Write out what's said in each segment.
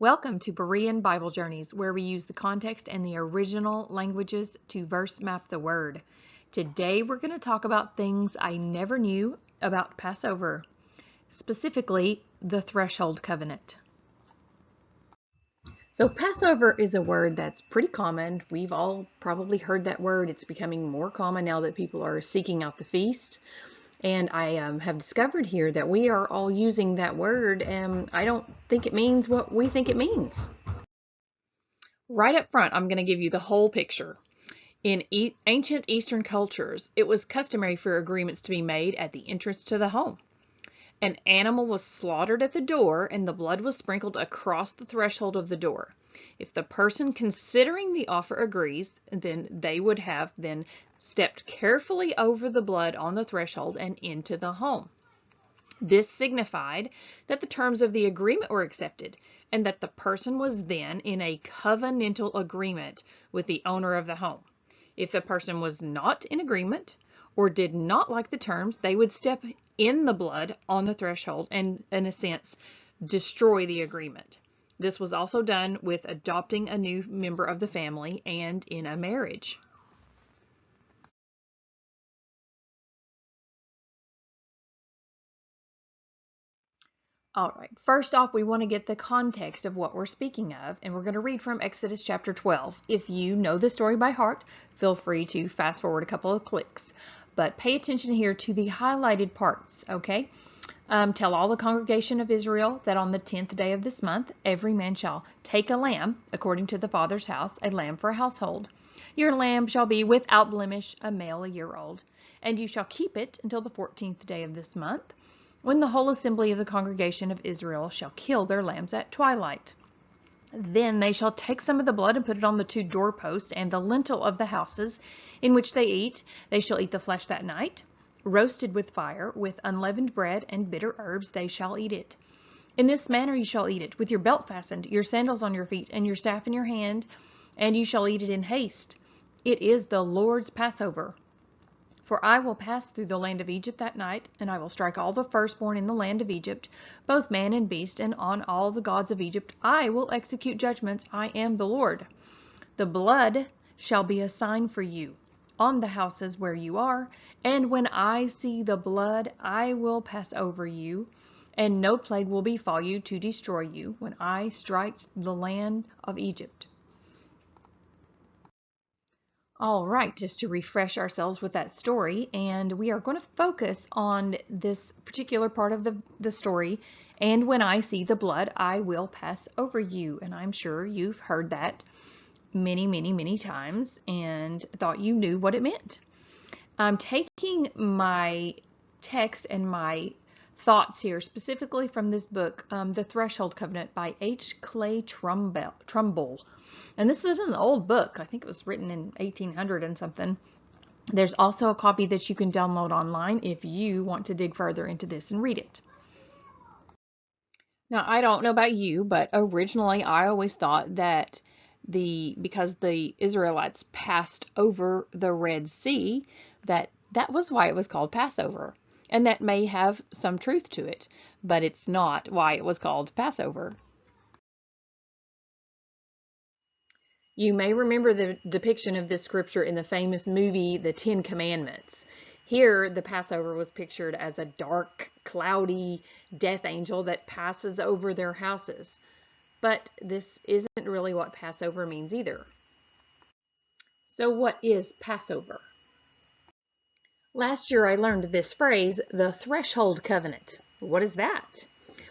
Welcome to Berean Bible Journeys, where we use the context and the original languages to verse map the Word. Today we're going to talk about things I never knew about Passover, specifically the Threshold Covenant. So Passover is a word that's pretty common. We've all probably heard that word. It's becoming more common now that people are seeking out the feast. And I have discovered here that we are all using that word, and I don't think it means what we think it means. Right up front, I'm going to give you the whole picture. In ancient Eastern cultures, it was customary for agreements to be made at the entrance to the home. An animal was slaughtered at the door, and the blood was sprinkled across the threshold of the door. If the person considering the offer agrees, then they would have then stepped carefully over the blood on the threshold and into the home. This signified that the terms of the agreement were accepted and that the person was then in a covenantal agreement with the owner of the home. If the person was not in agreement or did not like the terms, they would step in the blood on the threshold and, in a sense, destroy the agreement. This was also done with adopting a new member of the family and in a marriage. All right, first off, we want to get the context of what we're speaking of, and we're going to read from Exodus chapter 12. If you know the story by heart, feel free to fast forward a couple of clicks, but pay attention here to the highlighted parts, okay? Tell all the congregation of Israel that on the 10th day of this month, every man shall take a lamb, according to the father's house, a lamb for a household. Your lamb shall be without blemish, a male a year old, and you shall keep it until the 14th day of this month, when the whole assembly of the congregation of Israel shall kill their lambs at twilight. Then they shall take some of the blood and put it on the two doorposts and the lintel of the houses in which they eat. They shall eat the flesh that night, roasted with fire, with unleavened bread and bitter herbs they shall eat it. In this manner you shall eat it, with your belt fastened, your sandals on your feet, and your staff in your hand, and you shall eat it in haste. It is the Lord's Passover. For I will pass through the land of Egypt that night, and I will strike all the firstborn in the land of Egypt, both man and beast, and on all the gods of Egypt I will execute judgments. I am the Lord. The blood shall be a sign for you on the houses where you are, and when I see the blood, I will pass over you, and no plague will befall you to destroy you when I strike the land of Egypt. All right, just to refresh ourselves with that story, and we are going to focus on this particular part of the story. And when I see the blood, I will pass over you. And I'm sure you've heard that many, many, many times and thought you knew what it meant. I'm taking my text and my thoughts here specifically from this book, The Threshold Covenant by H. Clay Trumbull. And this is an old book. I think it was written in 1800 and something. There's also a copy that you can download online if you want to dig further into this and read it. Now, I don't know about you, but originally I always thought that because the Israelites passed over the Red Sea, that was why it was called Passover. And that may have some truth to it, but it's not why it was called Passover. You may remember the depiction of this scripture in the famous movie, The Ten Commandments. Here, the Passover was pictured as a dark, cloudy death angel that passes over their houses. But this isn't really what Passover means either. So what is Passover? Last year I learned this phrase, the Threshold Covenant. What is that?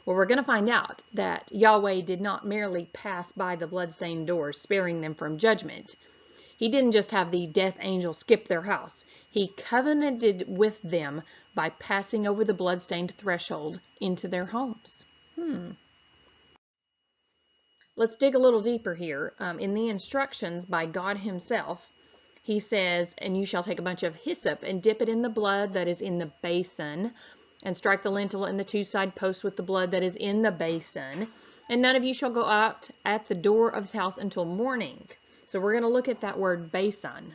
Well, we're going to find out that Yahweh did not merely pass by the bloodstained doors, sparing them from judgment. He didn't just have the death angel skip their house. He covenanted with them by passing over the bloodstained threshold into their homes. Let's dig a little deeper here. In the instructions by God himself, he says, and you shall take a bunch of hyssop and dip it in the blood that is in the basin, and strike the lintel and the two side posts with the blood that is in the basin. And none of you shall go out at the door of his house until morning. So we're going to look at that word basin.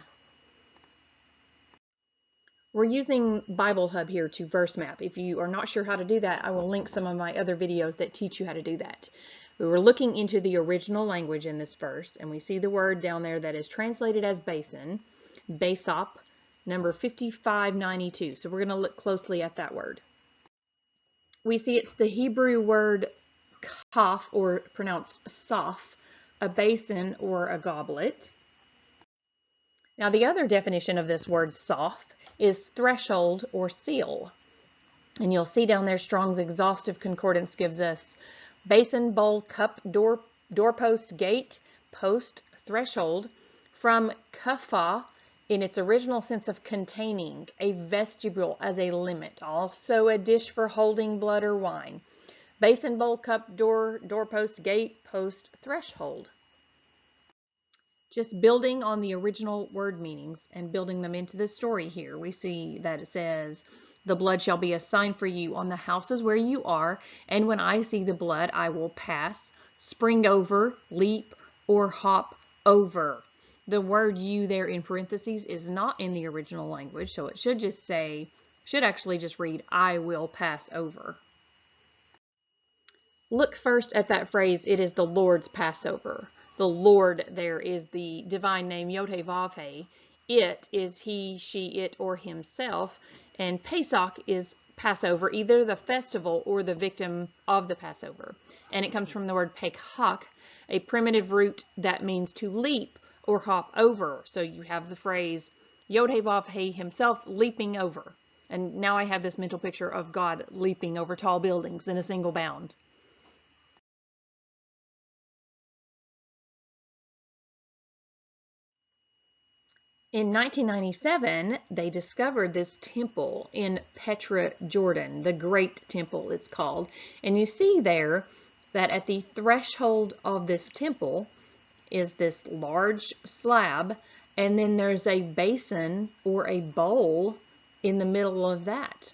We're using Bible Hub here to verse map. If you are not sure how to do that, I will link some of my other videos that teach you how to do that. We were looking into the original language in this verse, and we see the word down there that is translated as basin, basop, number 5592. So we're going to look closely at that word. We see it's the Hebrew word kaf, or pronounced saf, a basin or a goblet. Now the other definition of this word saf is threshold or seal. And you'll see down there Strong's Exhaustive Concordance gives us basin, bowl, cup, doorpost, gate, post, threshold, from kafa in its original sense of containing, a vestibule as a limit, also a dish for holding blood or wine. Basin, bowl, cup, doorpost, gate, post, threshold. Just building on the original word meanings and building them into the story here, we see that it says, the blood shall be a sign for you on the houses where you are, and when I see the blood, I will pass, spring over, leap, or hop over. The word you there in parentheses is not in the original language, so it should actually just read, I will pass over. Look first at that phrase, it is the Lord's Passover. The Lord there is the divine name Yod-Heh-Vav-Heh. It is he, she, it, or himself. And Pesach is Passover, either the festival or the victim of the Passover. And it comes from the word pekhak, a primitive root that means to leap or hop over. So you have the phrase Yod-Heh-Vav-Heh, himself leaping over. And now I have this mental picture of God leaping over tall buildings in a single bound. In 1997, they discovered this temple in Petra, Jordan, the Great Temple it's called. And you see there that at the threshold of this temple is this large slab, and then there's a basin or a bowl in the middle of that.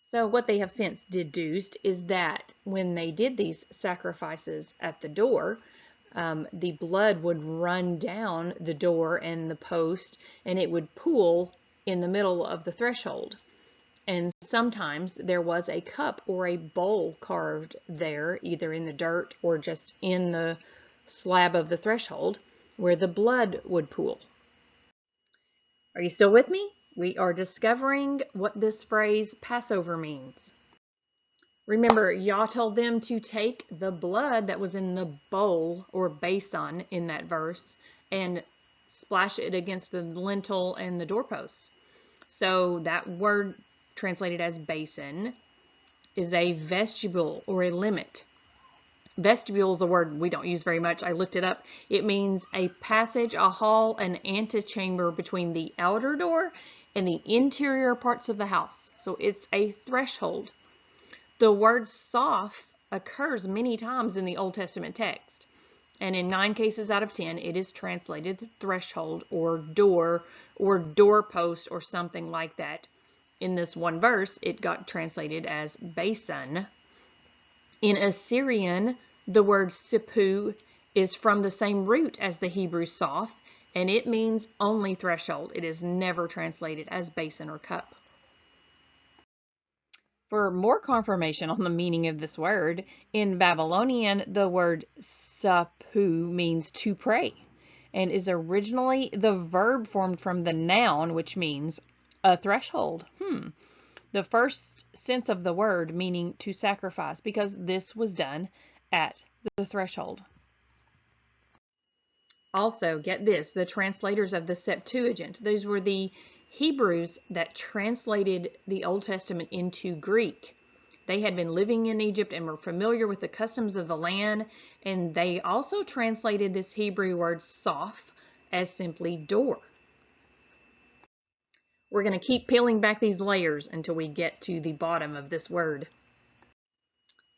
So what they have since deduced is that when they did these sacrifices at the door, the blood would run down the door and the post, and it would pool in the middle of the threshold. And sometimes there was a cup or a bowl carved there, either in the dirt or just in the slab of the threshold, where the blood would pool. Are you still with me? We are discovering what this phrase Passover means. Remember, Yah told them to take the blood that was in the bowl or basin in that verse and splash it against the lintel and the doorposts. So that word translated as basin is a vestibule or a limit. Vestibule is a word we don't use very much. I looked it up. It means a passage, a hall, an antechamber between the outer door and the interior parts of the house. So it's a threshold. The word saf occurs many times in the Old Testament text, and in 9 cases out of 10, it is translated threshold or door or doorpost or something like that. In this one verse, it got translated as basin. In Assyrian, the word sipu is from the same root as the Hebrew saf, and it means only threshold. It is never translated as basin or cup. For more confirmation on the meaning of this word, in Babylonian, the word sapu means to pray and is originally the verb formed from the noun, which means a threshold. The first sense of the word meaning to sacrifice, because this was done at the threshold. Also, get this, the translators of the Septuagint, those were the Hebrews that translated the Old Testament into Greek. They had been living in Egypt and were familiar with the customs of the land, and they also translated this Hebrew word saf as simply door. We're going to keep peeling back these layers until we get to the bottom of this word.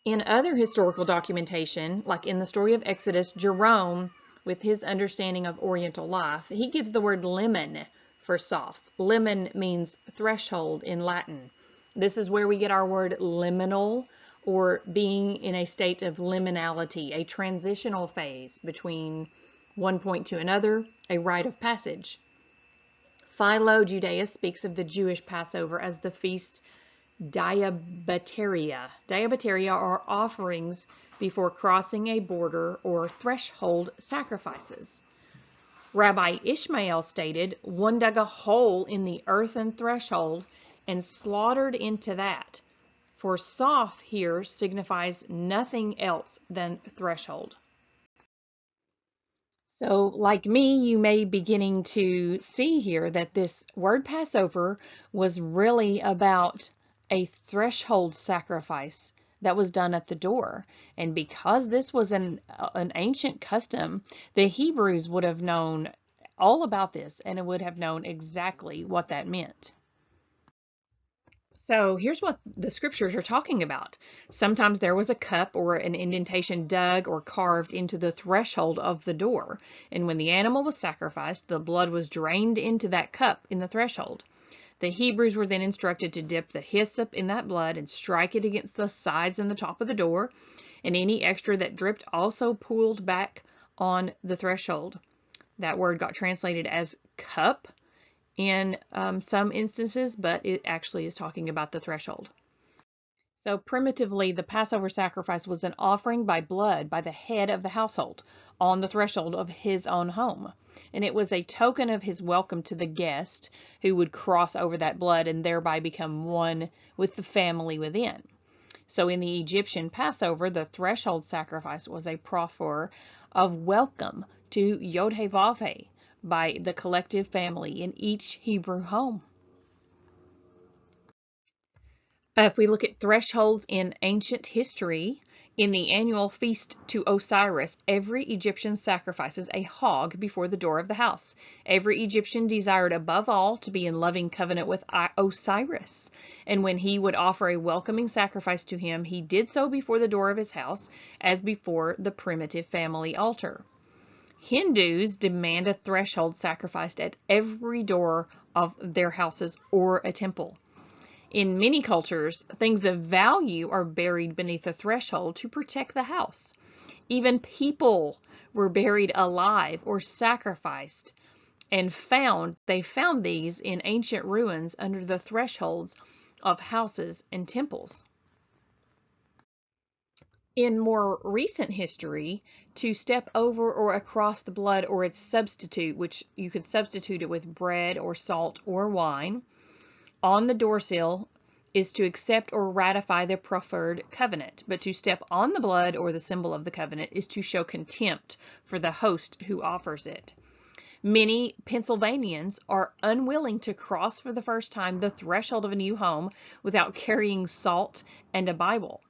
In other historical documentation, like in the story of Exodus, Jerome, with his understanding of Oriental life, he gives the word lemon for saf. Lemon means threshold in Latin. This is where we get our word liminal, or being in a state of liminality, a transitional phase between one point to another, a rite of passage. Philo Judaeus speaks of the Jewish Passover as the feast diabateria. Diabateria are offerings before crossing a border or threshold sacrifices. Rabbi Ishmael stated, one dug a hole in the earthen threshold and slaughtered into that. For Soph here signifies nothing else than threshold. So like me, you may be beginning to see here that this word Passover was really about a threshold sacrifice that was done at the door. And because this was an ancient custom, the Hebrews would have known all about this and would have known exactly what that meant. So here's what the scriptures are talking about. Sometimes there was a cup or an indentation dug or carved into the threshold of the door. And when the animal was sacrificed, the blood was drained into that cup in the threshold. The Hebrews were then instructed to dip the hyssop in that blood and strike it against the sides and the top of the door. And any extra that dripped also pooled back on the threshold. That word got translated as cup in some instances, but it actually is talking about the threshold. So primitively, the Passover sacrifice was an offering by blood by the head of the household on the threshold of his own home. And it was a token of his welcome to the guest who would cross over that blood and thereby become one with the family within. So in the Egyptian Passover, the threshold sacrifice was a proffer of welcome to Yod-Heh-Vav-Heh by the collective family in each Hebrew home. If we look at thresholds in ancient history, in the annual feast to Osiris, every Egyptian sacrifices a hog before the door of the house. Every Egyptian desired above all to be in loving covenant with Osiris. And when he would offer a welcoming sacrifice to him, he did so before the door of his house, as before the primitive family altar. Hindus demand a threshold sacrificed at every door of their houses or a temple. In many cultures, things of value are buried beneath a threshold to protect the house. Even people were buried alive or sacrificed, and they found these in ancient ruins under the thresholds of houses and temples. In more recent history, to step over or across the blood or its substitute, which you could substitute it with bread or salt or wine, on the doorsill is to accept or ratify the proffered covenant. But to step on the blood or the symbol of the covenant is to show contempt for the host who offers it. Many Pennsylvanians are unwilling to cross for the first time the threshold of a new home without carrying salt and a Bible.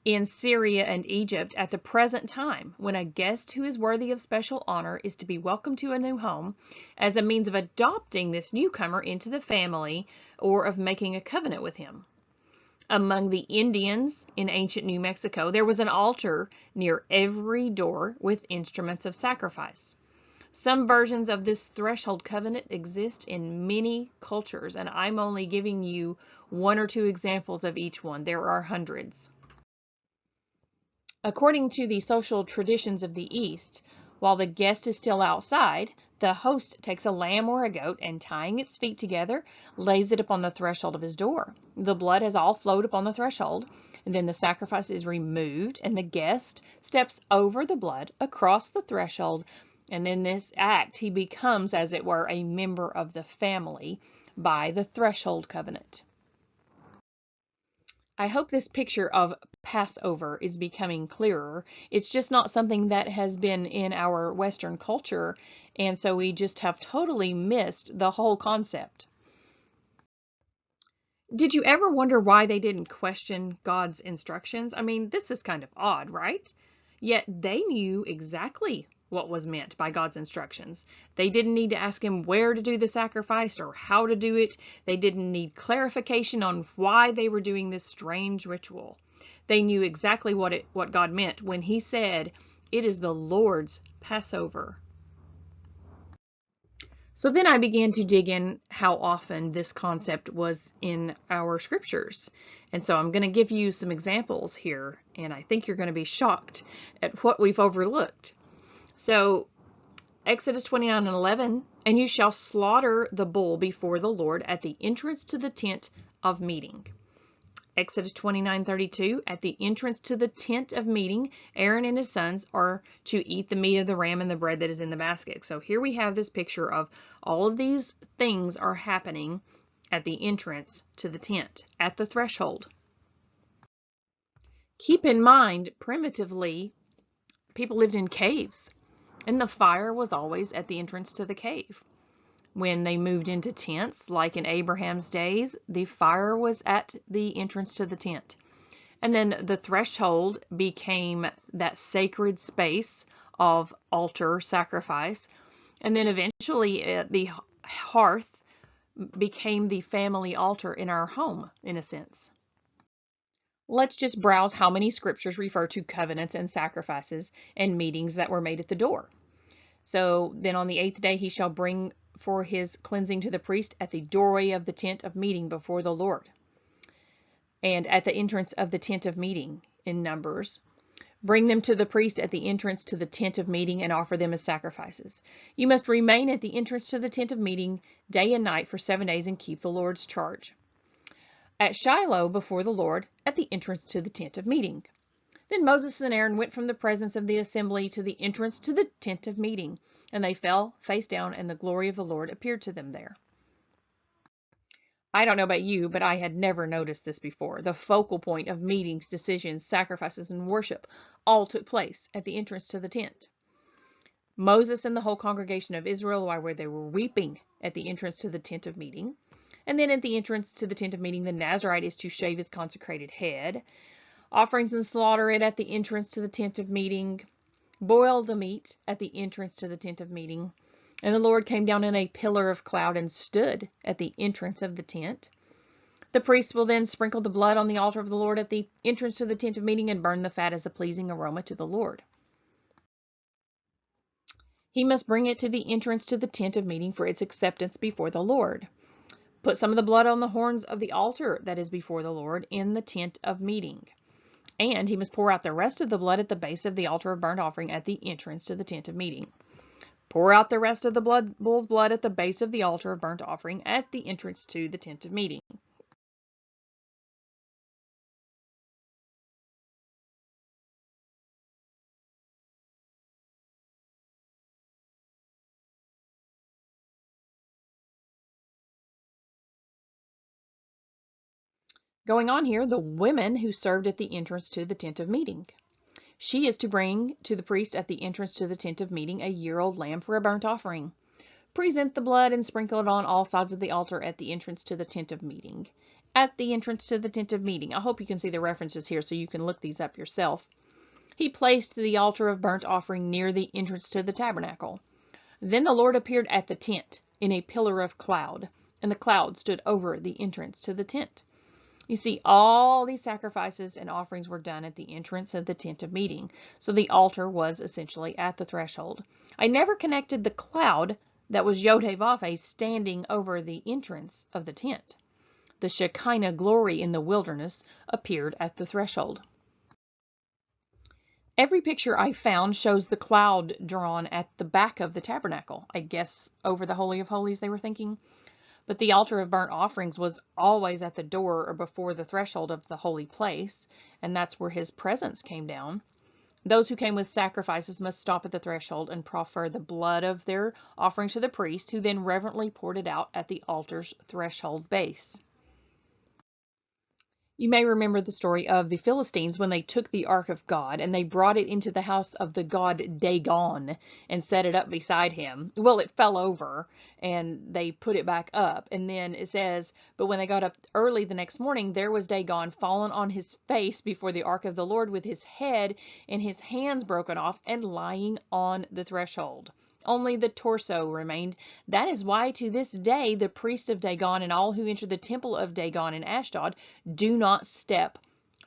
In Syria and Egypt at the present time, when a guest who is worthy of special honor is to be welcomed to a new home as a means of adopting this newcomer into the family or of making a covenant with him. Among the Indians in ancient New Mexico, there was an altar near every door with instruments of sacrifice. Some versions of this threshold covenant exist in many cultures, and I'm only giving you one or two examples of each one. There are hundreds. According to the social traditions of the East, while the guest is still outside, the host takes a lamb or a goat and, tying its feet together, lays it upon the threshold of his door. The blood has all flowed upon the threshold, and then the sacrifice is removed, and the guest steps over the blood across the threshold, and in this act he becomes, as it were, a member of the family by the threshold covenant. I hope this picture of Passover is becoming clearer. It's just not something that has been in our Western culture, and so we just have totally missed the whole concept. Did you ever wonder why they didn't question God's instructions? I mean, this is kind of odd, right? Yet they knew exactly what was meant by God's instructions. They didn't need to ask him where to do the sacrifice or how to do it. They didn't need clarification on why they were doing this strange ritual. They knew exactly what God meant when he said, "It is the Lord's Passover." So then I began to dig in how often this concept was in our scriptures. And so I'm going to give you some examples here, and I think you're going to be shocked at what we've overlooked. So Exodus 29:11, "And you shall slaughter the bull before the Lord at the entrance to the tent of meeting." Exodus 29:32, at the entrance to the tent of meeting, Aaron and his sons are to eat the meat of the ram and the bread that is in the basket. So here we have this picture of all of these things are happening at the entrance to the tent, at the threshold. Keep in mind, primitively, people lived in caves, and the fire was always at the entrance to the cave. When they moved into tents, like in Abraham's days, the fire was at the entrance to the tent. And then the threshold became that sacred space of altar sacrifice. And then eventually the hearth became the family altar in our home, in a sense. Let's just browse how many scriptures refer to covenants and sacrifices and meetings that were made at the door. So then on the 8th day he shall bring for his cleansing to the priest at the doorway of the tent of meeting before the Lord, and at the entrance of the tent of meeting in Numbers. Bring them to the priest at the entrance to the tent of meeting and offer them as sacrifices. You must remain at the entrance to the tent of meeting day and night for 7 days and keep the Lord's charge. At Shiloh before the Lord, at the entrance to the tent of meeting. Then Moses and Aaron went from the presence of the assembly to the entrance to the tent of meeting, and they fell face down, and the glory of the Lord appeared to them there. I don't know about you, but I had never noticed this before. The focal point of meetings, decisions, sacrifices, and worship all took place at the entrance to the tent. Moses and the whole congregation of Israel, where they were weeping at the entrance to the tent of meeting. And then at the entrance to the tent of meeting, the Nazarite is to shave his consecrated head. Offerings and slaughter it at the entrance to the tent of meeting. Boil the meat at the entrance to the tent of meeting. And the Lord came down in a pillar of cloud and stood at the entrance of the tent. The priest will then sprinkle the blood on the altar of the Lord at the entrance to the tent of meeting and burn the fat as a pleasing aroma to the Lord. He must bring it to the entrance to the tent of meeting for its acceptance before the Lord. Put some of the blood on the horns of the altar that is before the Lord in the tent of meeting. And he must pour out the rest of the blood at the base of the altar of burnt offering at the entrance to the tent of meeting. Pour out the rest of the bull's blood at the base of the altar of burnt offering at the entrance to the tent of meeting. Going on here, the women who served at the entrance to the tent of meeting. She is to bring to the priest at the entrance to the tent of meeting a year-old lamb for a burnt offering. Present the blood and sprinkle it on all sides of the altar at the entrance to the tent of meeting. At the entrance to the tent of meeting. I hope you can see the references here so you can look these up yourself. He placed the altar of burnt offering near the entrance to the tabernacle. Then the Lord appeared at the tent in a pillar of cloud, and the cloud stood over the entrance to the tent. You see, all these sacrifices and offerings were done at the entrance of the tent of meeting, so the altar was essentially at the threshold. I never connected the cloud that was Yod-Heh-Vav-Heh standing over the entrance of the tent. The Shekinah glory in the wilderness appeared at the threshold. Every picture I found shows the cloud drawn at the back of the tabernacle. I guess over the Holy of Holies they were thinking. But the altar of burnt offerings was always at the door or before the threshold of the holy place, and that's where his presence came down. Those who came with sacrifices must stop at the threshold and proffer the blood of their offering to the priest, who then reverently poured it out at the altar's threshold base. You may remember the story of the Philistines when they took the ark of God and they brought it into the house of the god Dagon and set it up beside him. Well, it fell over and they put it back up. And then it says, but when they got up early the next morning, there was Dagon fallen on his face before the ark of the Lord with his head and his hands broken off and lying on the threshold. Only the torso remained. That is why to this day the priest of Dagon and all who enter the temple of Dagon in Ashdod do not step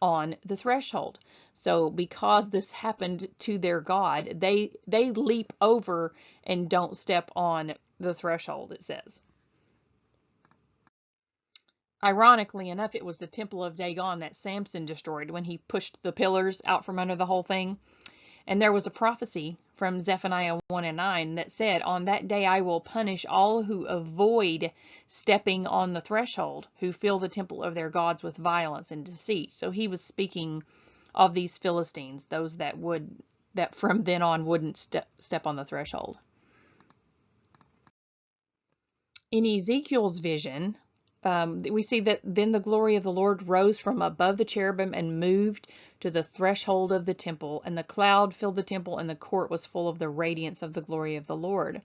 on the threshold. So because this happened to their god, they leap over and don't step on the threshold, it says. Ironically enough, it was the temple of Dagon that Samson destroyed when he pushed the pillars out from under the whole thing. And there was a prophecy from Zephaniah 1 and 9 that said, "On that day I will punish all who avoid stepping on the threshold, who fill the temple of their gods with violence and deceit." So he was speaking of these Philistines, those that from then on wouldn't step on the threshold. In Ezekiel's vision, we see that then the glory of the Lord rose from above the cherubim and moved to the threshold of the temple, and the cloud filled the temple, and the court was full of the radiance of the glory of the Lord.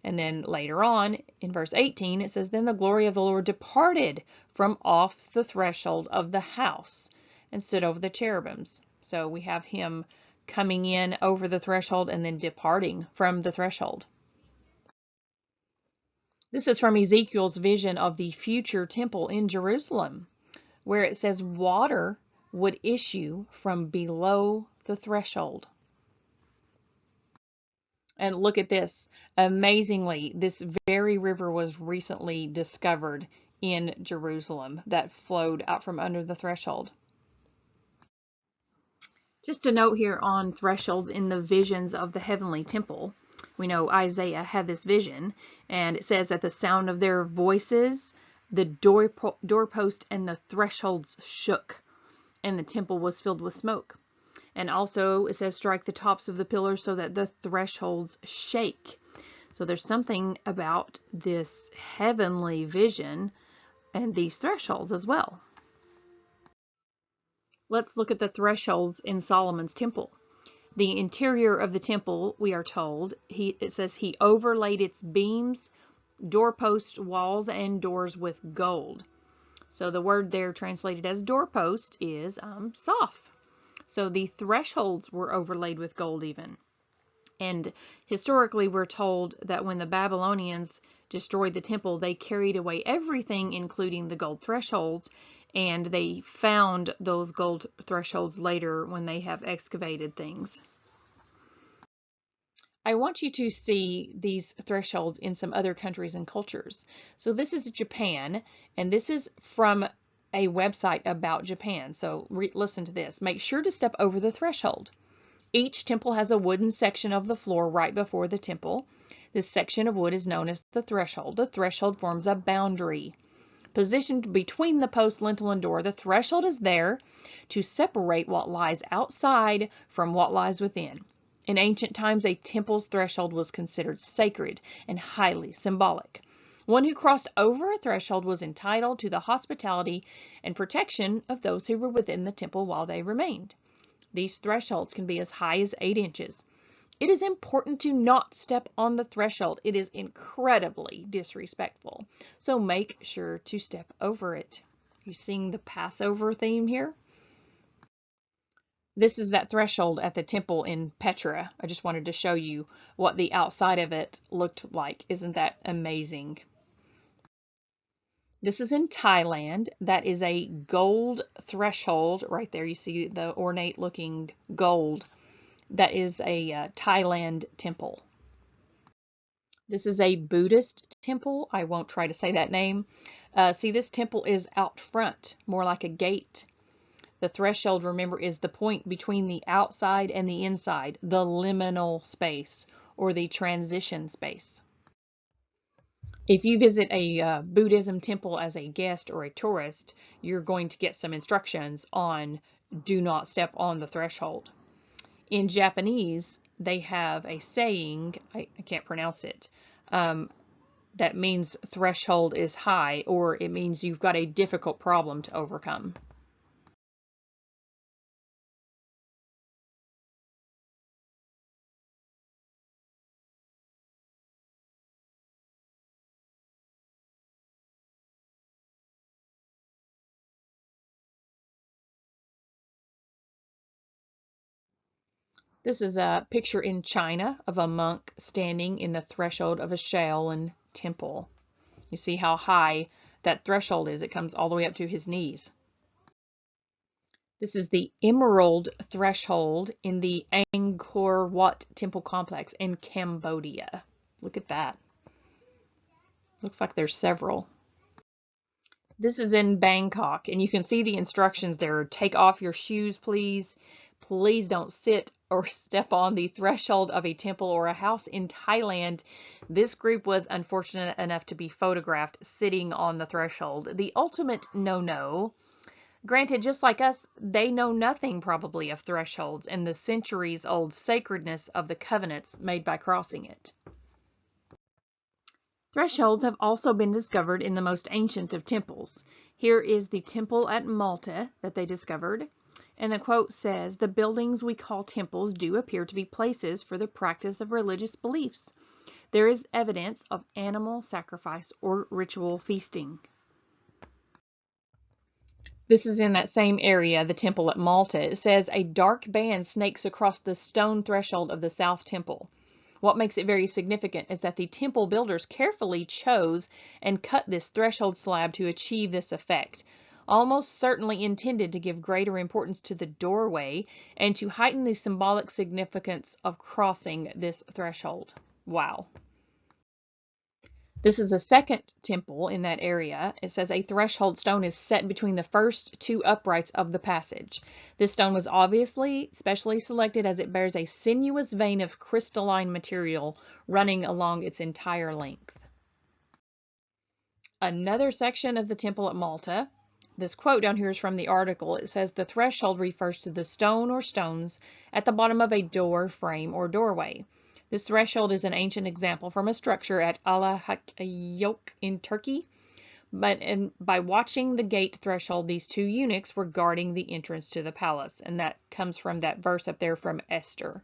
And then later on, in verse 18, it says, "Then the glory of the Lord departed from off the threshold of the house and stood over the cherubims." So we have him coming in over the threshold and then departing from the threshold. This is from Ezekiel's vision of the future temple in Jerusalem, where it says water would issue from below the threshold. And look at this. Amazingly, this very river was recently discovered in Jerusalem that flowed out from under the threshold. Just a note here on thresholds in the visions of the heavenly temple. We know Isaiah had this vision, and it says, "At the sound of their voices, the doorpost and the thresholds shook, and the temple was filled with smoke." And also it says, "Strike the tops of the pillars so that the thresholds shake." So there's something about this heavenly vision and these thresholds as well. Let's look at the thresholds in Solomon's temple. The interior of the temple, we are told, it says he overlaid its beams, doorposts, walls, and doors with gold. So the word there translated as doorpost is soft. So the thresholds were overlaid with gold even. And historically, we're told that when the Babylonians destroyed the temple, they carried away everything, including the gold thresholds, and they found those gold thresholds later when they have excavated things. I want you to see these thresholds in some other countries and cultures. So this is Japan, and this is from a website about Japan. So listen to this. "Make sure to step over the threshold. Each temple has a wooden section of the floor right before the temple. This section of wood is known as the threshold. The threshold forms a boundary. Positioned between the post, lintel, and door, the threshold is there to separate what lies outside from what lies within. In ancient times, a temple's threshold was considered sacred and highly symbolic. One who crossed over a threshold was entitled to the hospitality and protection of those who were within the temple while they remained. These thresholds can be as high as 8 inches. It is important to not step on the threshold. It is incredibly disrespectful. So make sure to step over it." You seeing the Passover theme here? This is that threshold at the temple in Petra. I just wanted to show you what the outside of it looked like. Isn't that amazing? This is in Thailand. That is a gold threshold right there. You see the ornate looking gold. That is a Thailand temple. This is a Buddhist temple. I won't try to say that name. See, this temple is out front, more like a gate. The threshold, remember, is the point between the outside and the inside, the liminal space or the transition space. If you visit a Buddhism temple as a guest or a tourist, you're going to get some instructions on do not step on the threshold. In Japanese, they have a saying, I can't pronounce it, that means threshold is high, or it means you've got a difficult problem to overcome. This is a picture in China of a monk standing in the threshold of a Shaolin temple. You see how high that threshold is. It comes all the way up to his knees. This is the Emerald Threshold in the Angkor Wat Temple Complex in Cambodia. Look at that. Looks like there's several. This is in Bangkok, and you can see the instructions there. Take off your shoes, please. Please don't sit or step on the threshold of a temple or a house in Thailand. This group was unfortunate enough to be photographed sitting on the threshold. The ultimate no-no. Granted, just like us, they know nothing probably of thresholds and the centuries-old sacredness of the covenants made by crossing it. Thresholds have also been discovered in the most ancient of temples. Here is the temple at Malta that they discovered. And the quote says, "The buildings we call temples do appear to be places for the practice of religious beliefs. There is evidence of animal sacrifice or ritual feasting." This is in that same area, the temple at Malta. It says, "A dark band snakes across the stone threshold of the South Temple. What makes it very significant is that the temple builders carefully chose and cut this threshold slab to achieve this effect, almost certainly intended to give greater importance to the doorway and to heighten the symbolic significance of crossing this threshold." Wow. This is a second temple in that area. It says a threshold stone is set between the first two uprights of the passage. This stone was obviously specially selected as it bears a sinuous vein of crystalline material running along its entire length. Another section of the temple at Malta. This quote down here is from the article. It says the threshold refers to the stone or stones at the bottom of a door frame or doorway. This threshold is an ancient example from a structure at Alahakyok in Turkey. By watching the gate threshold, these two eunuchs were guarding the entrance to the palace. And that comes from that verse up there from Esther.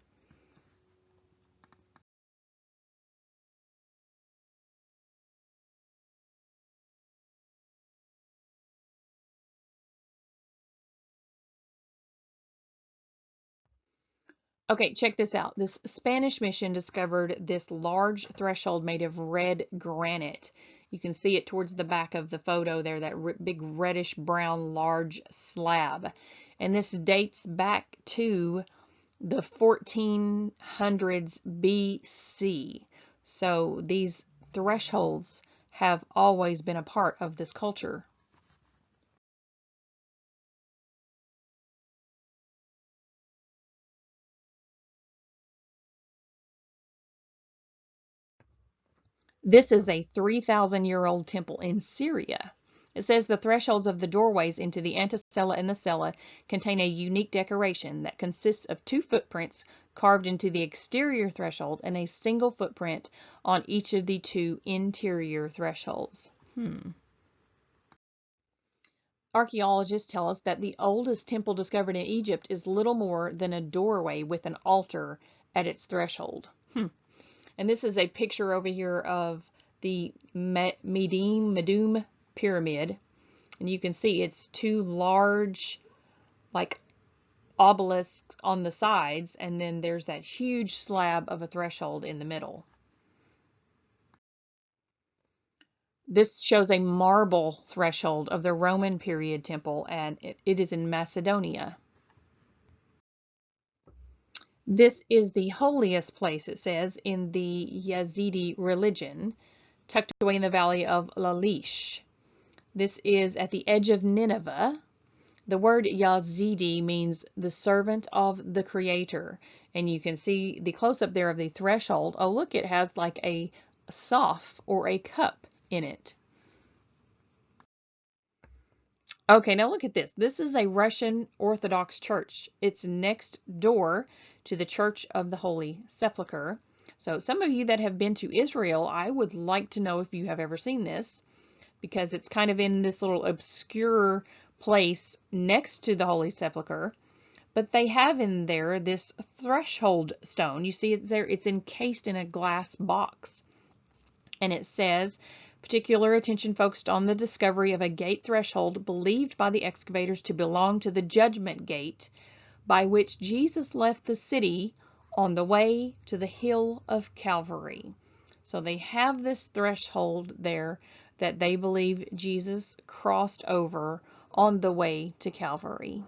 Okay, check this out. This Spanish mission discovered this large threshold made of red granite. You can see it towards the back of the photo there, that big reddish brown large slab. And this dates back to the 1400s BC. So these thresholds have always been a part of this culture. This is a 3,000-year-old temple in Syria. It says the thresholds of the doorways into the antecella and the cella contain a unique decoration that consists of two footprints carved into the exterior threshold and a single footprint on each of the two interior thresholds. Archaeologists tell us that the oldest temple discovered in Egypt is little more than a doorway with an altar at its threshold. And this is a picture over here of the Medum pyramid. And you can see it's two large, like, obelisks on the sides, and then there's that huge slab of a threshold in the middle. This shows a marble threshold of the Roman period temple, and it is in Macedonia. This is the holiest place, it says, in the Yazidi religion, tucked away in the valley of Lalish. This is at the edge of Nineveh. The word Yazidi means the servant of the Creator. And you can see the close-up there of the threshold. Oh, look, it has like a soph or a cup in it. Okay, now look at this. This is a Russian Orthodox church. It's next door to the Church of the Holy Sepulchre. So some of you that have been to Israel, I would like to know if you have ever seen this, because it's kind of in this little obscure place next to the Holy Sepulchre. But they have in there this threshold stone. You see it there, it's encased in a glass box. And it says, particular attention focused on the discovery of a gate threshold believed by the excavators to belong to the judgment gate by which Jesus left the city on the way to the hill of Calvary. So they have this threshold there that they believe Jesus crossed over on the way to Calvary.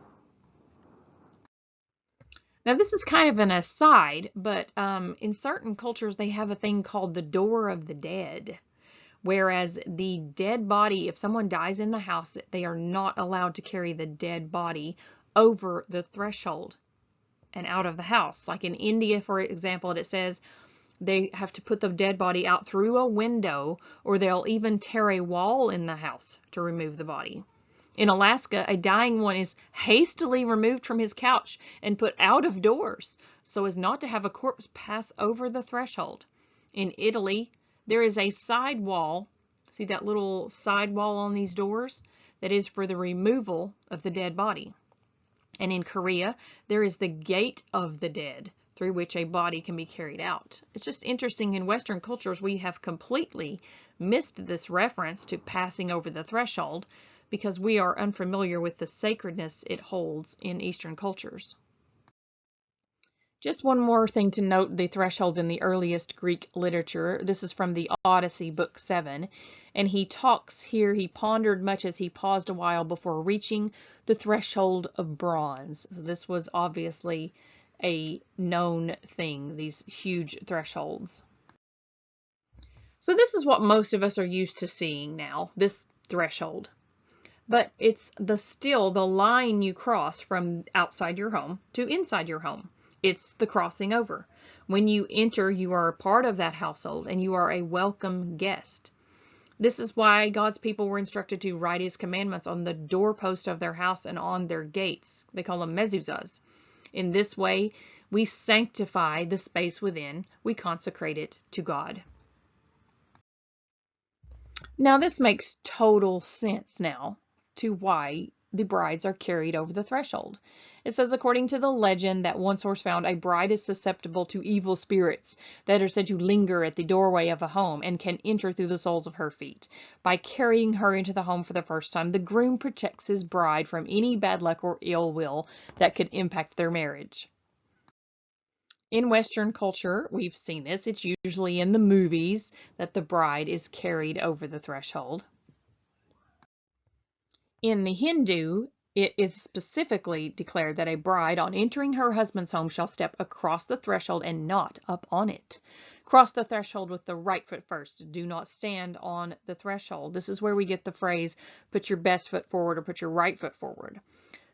Now this is kind of an aside, but in certain cultures they have a thing called the door of the dead. Whereas the dead body, if someone dies in the house, they are not allowed to carry the dead body over the threshold. and out of the house. Like in India, for example, it says they have to put the dead body out through a window, or they'll even tear a wall in the house to remove the body. In Alaska, a dying one is hastily removed from his couch and put out of doors so as not to have a corpse pass over the threshold. In Italy, there is a side wall. See that little side wall on these doors? That is for the removal of the dead body. And in Korea, there is the gate of the dead, through which a body can be carried out. It's just interesting, in Western cultures, we have completely missed this reference to passing over the threshold because we are unfamiliar with the sacredness it holds in Eastern cultures. Just one more thing to note, the thresholds in the earliest Greek literature. This is from the Odyssey, Book 7. And he talks here, he pondered much as he paused a while before reaching the threshold of bronze. So this was obviously a known thing, these huge thresholds. So this is what most of us are used to seeing now, this threshold. But it's still the line you cross from outside your home to inside your home. It's the crossing over. When you enter, you are a part of that household and you are a welcome guest. This is why God's people were instructed to write his commandments on the doorpost of their house and on their gates. They call them mezuzahs. In this way, we sanctify the space within. We consecrate it to God. Now, this makes total sense now to why the brides are carried over the threshold. It says, according to the legend that one source found, a bride is susceptible to evil spirits that are said to linger at the doorway of a home and can enter through the soles of her feet. By carrying her into the home for the first time, the groom protects his bride from any bad luck or ill will that could impact their marriage. In Western culture, we've seen this. It's usually in the movies that the bride is carried over the threshold. In the Hindu, it is specifically declared that a bride on entering her husband's home shall step across the threshold and not up on it. Cross the threshold with the right foot first. Do not stand on the threshold. This is where we get the phrase, put your best foot forward or put your right foot forward.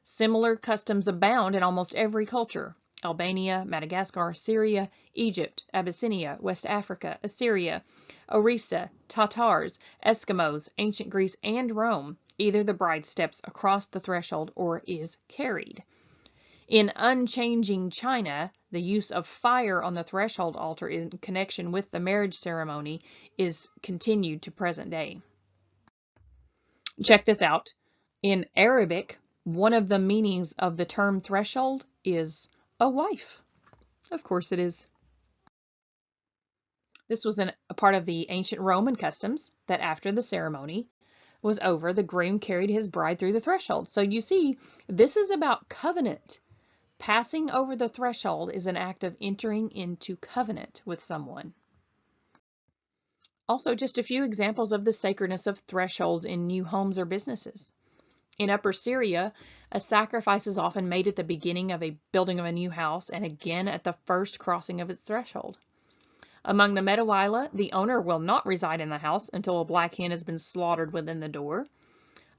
Similar customs abound in almost every culture. Albania, Madagascar, Syria, Egypt, Abyssinia, West Africa, Assyria, Orissa, Tatars, Eskimos, ancient Greece, and Rome. Either the bride steps across the threshold or is carried. In unchanging China, the use of fire on the threshold altar in connection with the marriage ceremony is continued to present day. Check this out. In Arabic, one of the meanings of the term threshold is a wife. Of course it is. This was a part of the ancient Roman customs that after the ceremony was over, the groom carried his bride through the threshold. So you see, this is about covenant. Passing over the threshold is an act of entering into covenant with someone. Also, just a few examples of the sacredness of thresholds in new homes or businesses. In Upper Syria, a sacrifice is often made at the beginning of a building of a new house and again at the first crossing of its threshold. Among the Medawila, the owner will not reside in the house until a black hen has been slaughtered within the door.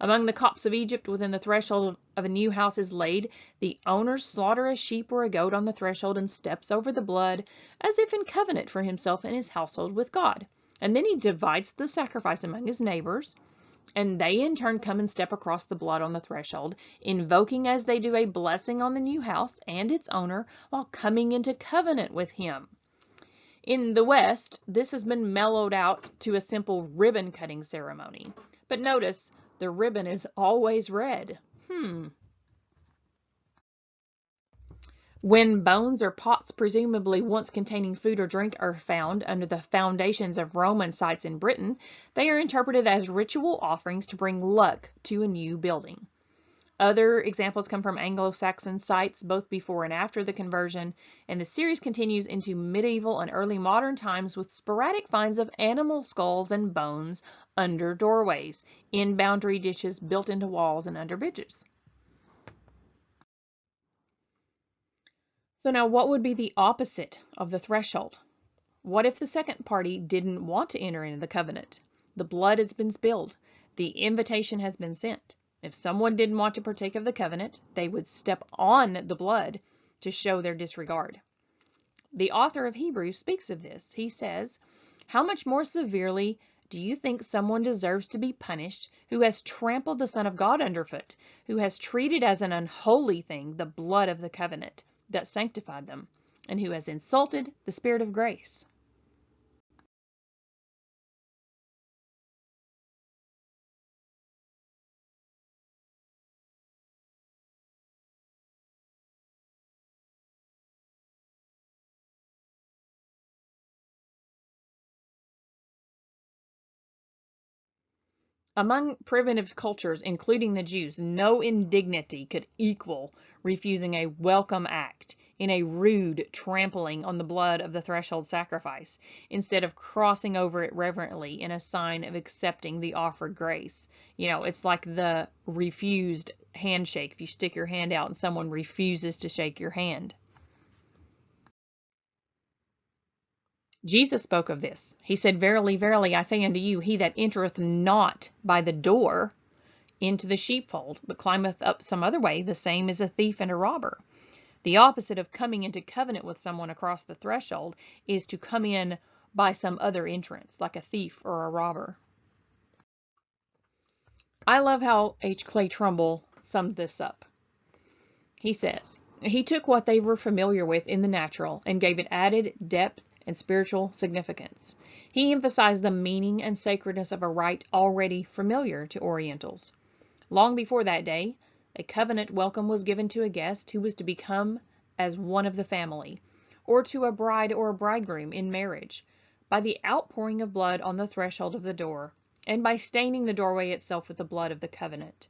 Among the Copts of Egypt, within the threshold of a new house is laid, the owner slaughters a sheep or a goat on the threshold and steps over the blood as if in covenant for himself and his household with God. And then he divides the sacrifice among his neighbors, and they in turn come and step across the blood on the threshold, invoking as they do a blessing on the new house and its owner while coming into covenant with him. In the West, this has been mellowed out to a simple ribbon cutting ceremony. But notice, the ribbon is always red. When bones or pots presumably once containing food or drink are found under the foundations of Roman sites in Britain, they are interpreted as ritual offerings to bring luck to a new building. Other examples come from Anglo-Saxon sites, both before and after the conversion, and the series continues into medieval and early modern times with sporadic finds of animal skulls and bones under doorways, in boundary ditches built into walls and under bridges. So now, what would be the opposite of the threshold? What if the second party didn't want to enter into the covenant? The blood has been spilled. The invitation has been sent. If someone didn't want to partake of the covenant, they would step on the blood to show their disregard. The author of Hebrews speaks of this. He says, "How much more severely do you think someone deserves to be punished who has trampled the Son of God underfoot, who has treated as an unholy thing the blood of the covenant that sanctified them, and who has insulted the Spirit of grace?" Among primitive cultures, including the Jews, no indignity could equal refusing a welcome act in a rude trampling on the blood of the threshold sacrifice, instead of crossing over it reverently in a sign of accepting the offered grace. You know, it's like the refused handshake. If you stick your hand out and someone refuses to shake your hand. Jesus spoke of this. He said, "Verily, verily, I say unto you, he that entereth not by the door into the sheepfold, but climbeth up some other way, the same is a thief and a robber." The opposite of coming into covenant with someone across the threshold is to come in by some other entrance, like a thief or a robber. I love how H. Clay Trumbull summed this up. He says, "He took what they were familiar with in the natural and gave it added depth and spiritual significance. He emphasized the meaning and sacredness of a rite already familiar to Orientals. Long before that day, a covenant welcome was given to a guest who was to become as one of the family, or to a bride or a bridegroom in marriage, by the outpouring of blood on the threshold of the door, and by staining the doorway itself with the blood of the covenant.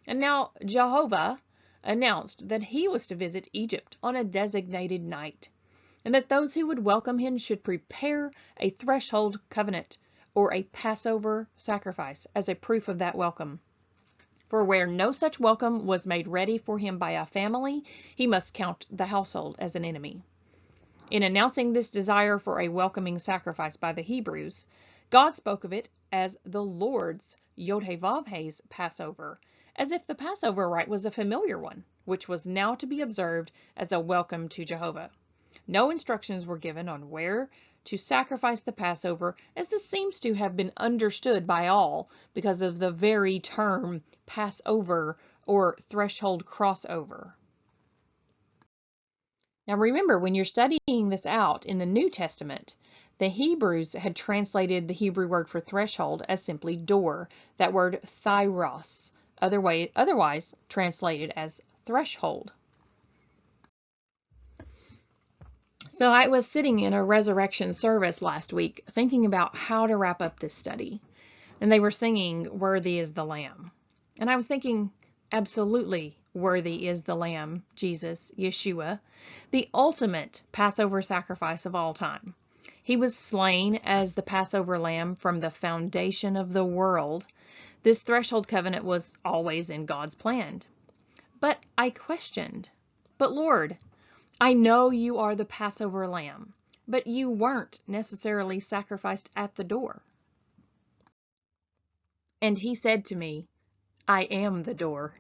And now Jehovah announced that he was to visit Egypt on a designated night, and that those who would welcome him should prepare a threshold covenant or a Passover sacrifice as a proof of that welcome. For where no such welcome was made ready for him by a family, he must count the household as an enemy." In announcing this desire for a welcoming sacrifice by the Hebrews, God spoke of it as the Lord's Yod-Heh-Vav-Heh's Passover, as if the Passover rite was a familiar one, which was now to be observed as a welcome to Jehovah. No instructions were given on where to sacrifice the Passover, as this seems to have been understood by all because of the very term Passover or threshold crossover. Now remember, when you're studying this out in the New Testament, the Hebrews had translated the Hebrew word for threshold as simply door, that word thyros, otherwise translated as threshold. So I was sitting in a resurrection service last week thinking about how to wrap up this study, and they were singing "Worthy is the Lamb." And I was thinking, absolutely worthy is the Lamb, Jesus, Yeshua, the ultimate Passover sacrifice of all time. He was slain as the Passover lamb from the foundation of the world. This threshold covenant was always in God's plan. But I questioned, "But Lord, I know you are the Passover lamb, but you weren't necessarily sacrificed at the door." And he said to me, "I am the door."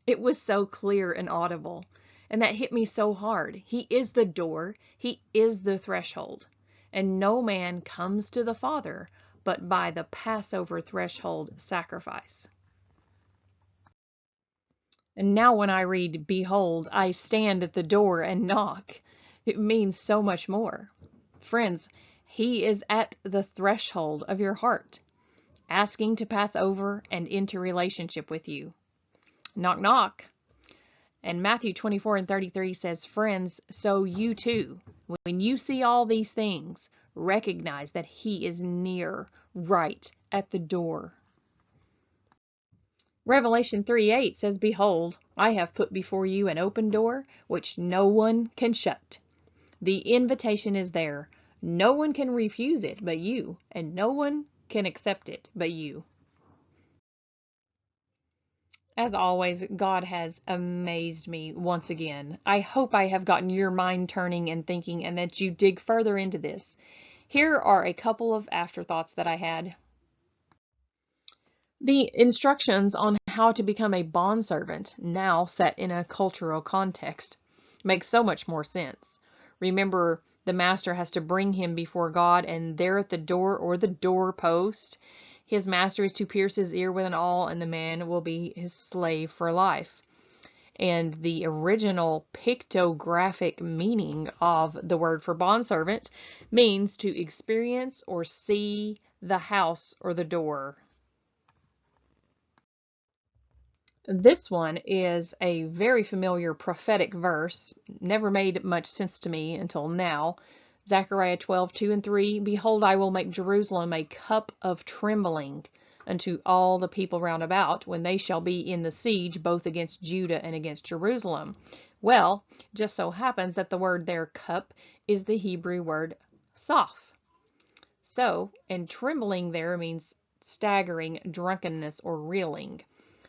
It was so clear and audible, and that hit me so hard. He is the door, he is the threshold, and no man comes to the Father but by the Passover threshold sacrifice. And now when I read, "Behold, I stand at the door and knock," it means so much more. Friends, he is at the threshold of your heart, asking to pass over and into relationship with you. Knock, knock. And Matthew 24:33 says, "Friends, so you too, when you see all these things, recognize that he is near, right at the door." Revelation 3:8 says, "Behold, I have put before you an open door, which no one can shut." The invitation is there. No one can refuse it but you, and no one can accept it but you. As always, God has amazed me once again. I hope I have gotten your mind turning and thinking, and that you dig further into this. Here are a couple of afterthoughts that I had. The instructions on how to become a bondservant, now set in a cultural context, Makes so much more sense. Remember, the master has to bring him before God, and there at the door or the doorpost, his master is to pierce his ear with an awl, and the man will be his slave for life. And the original pictographic meaning of the word for bondservant means to experience or see the house or the door. This one is a very familiar prophetic verse, never made much sense to me until now. Zechariah 12:2-3, Behold, I will make Jerusalem a cup of trembling unto all the people round about, when they shall be in the siege, both against Judah and against Jerusalem. Well, just so happens that the word there, cup, is the Hebrew word soph. So, and trembling there means staggering, drunkenness, or reeling.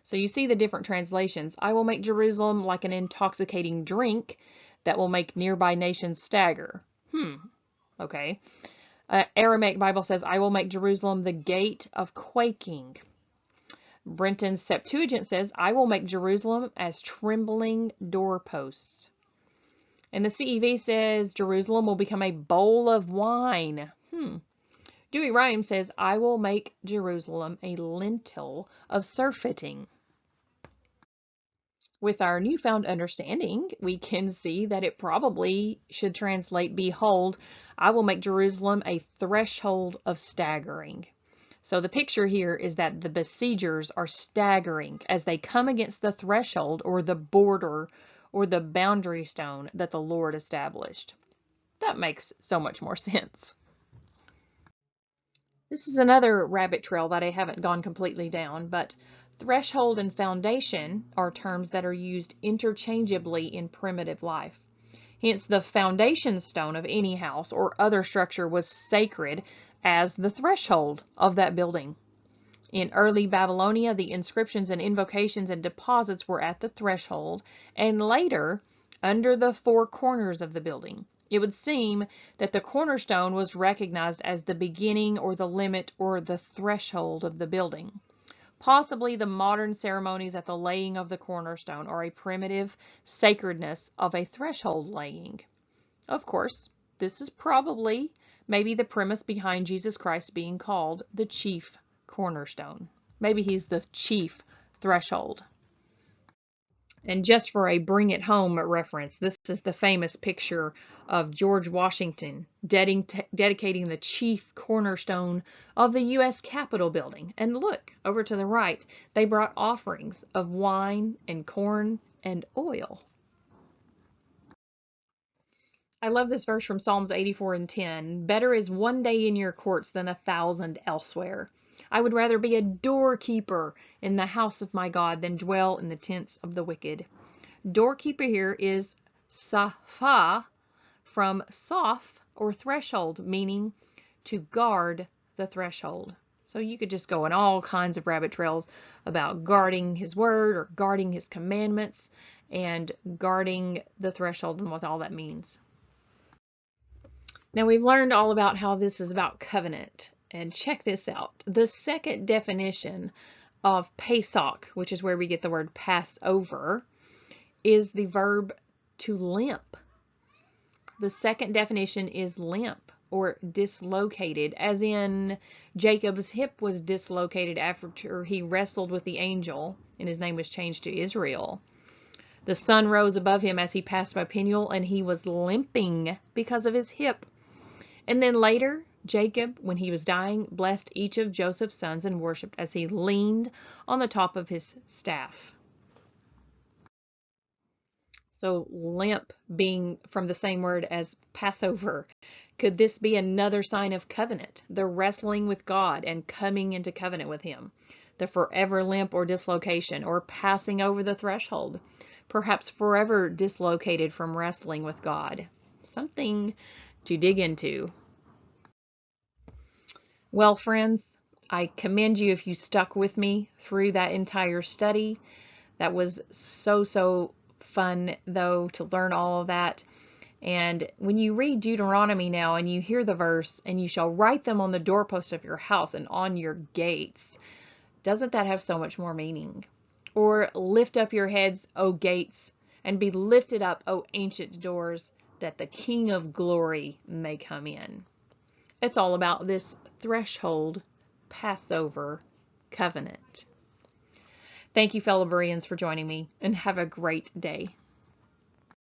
So you see the different translations. I will make Jerusalem like an intoxicating drink that will make nearby nations stagger. Okay. Aramaic Bible says, I will make Jerusalem the gate of quaking. Brenton's Septuagint says, I will make Jerusalem as trembling doorposts. And the CEV says, Jerusalem will become a bowl of wine. Dewey Rhymes says, I will make Jerusalem a lintel of surfeiting. With our newfound understanding, we can see that it probably should translate, Behold, I will make Jerusalem a threshold of staggering. So the picture here is that the besiegers are staggering as they come against the threshold or the border or the boundary stone that the Lord established. That makes so much more sense. This is another rabbit trail that I haven't gone completely down, but threshold and foundation are terms that are used interchangeably in primitive life. Hence, the foundation stone of any house or other structure was sacred as the threshold of that building. In early Babylonia, the inscriptions and invocations and deposits were at the threshold, and later, under the four corners of the building. It would seem that the cornerstone was recognized as the beginning or the limit or the threshold of the building. Possibly the modern ceremonies at the laying of the cornerstone are a primitive sacredness of a threshold laying. Of course, this is probably maybe the premise behind Jesus Christ being called the chief cornerstone. Maybe he's the chief threshold. And just for a bring it home reference, this is the famous picture of George Washington dedicating the chief cornerstone of the U.S. Capitol building. And look, over to the right, they brought offerings of wine and corn and oil. I love this verse from Psalms 84:10. Better is one day in your courts than 1,000 elsewhere. I would rather be a doorkeeper in the house of my God than dwell in the tents of the wicked. Doorkeeper here is safa from soph or threshold, meaning to guard the threshold. So you could just go on all kinds of rabbit trails about guarding his word or guarding his commandments and guarding the threshold and what all that means. Now we've learned all about how this is about covenant. And check this out. The second definition of Pesach, which is where we get the word Passover, is the verb to limp. The second definition is limp or dislocated, as in Jacob's hip was dislocated after he wrestled with the angel and his name was changed to Israel. The sun rose above him as he passed by Peniel and he was limping because of his hip. And then later, Jacob, when he was dying, blessed each of Joseph's sons and worshipped as he leaned on the top of his staff. So limp being from the same word as Passover. Could this be another sign of covenant? The wrestling with God and coming into covenant with him. The forever limp or dislocation or passing over the threshold. Perhaps forever dislocated from wrestling with God. Something to dig into. Well, friends, I commend you if you stuck with me through that entire study. That was so fun, though, to learn all of that. And when you read Deuteronomy now and you hear the verse, and you shall write them on the doorposts of your house and on your gates, doesn't that have so much more meaning? Or lift up your heads, O gates, and be lifted up, O ancient doors, that the King of glory may come in. It's all about this threshold Passover covenant. Thank you, fellow Bereans, for joining me, and have a great day.